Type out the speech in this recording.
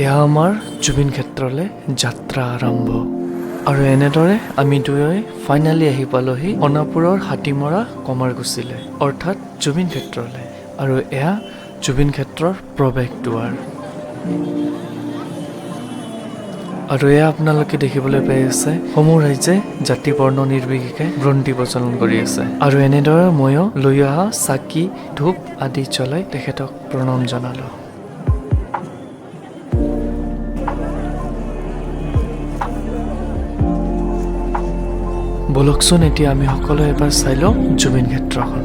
এয়া আমাৰ জুবিন ক্ষেত্ৰলৈ যাত্ৰা আৰম্ভ। আৰু এনেদৰে আমি দুয়োৱে ফাইনেলি আহি পালোহি অনাপুৰৰ হাতীমৰা কমাৰকুছিলৈ, অৰ্থাৎ জুবিন ক্ষেত্ৰলৈ। আৰু এয়া জুবিন ক্ষেত্ৰৰ প্ৰৱেশ দুৱাৰ। আৰু এয়া আপোনালোকে দেখিবলৈ পাই আছে সমূহ ৰাইজে জাতি বৰ্ণ নিৰ্বিশেষে ব্ৰন্তি প্ৰচলন কৰি আছে। আৰু এনেদৰে ময়ো লৈ অহা চাকি ধূপ আদি জ্বলাই তেখেতক প্ৰণাম জনালো। বলকচোন এতিয়া আমি সকলোৱে এবাৰ চাই লওঁ জুবিন ক্ষেত্ৰখন।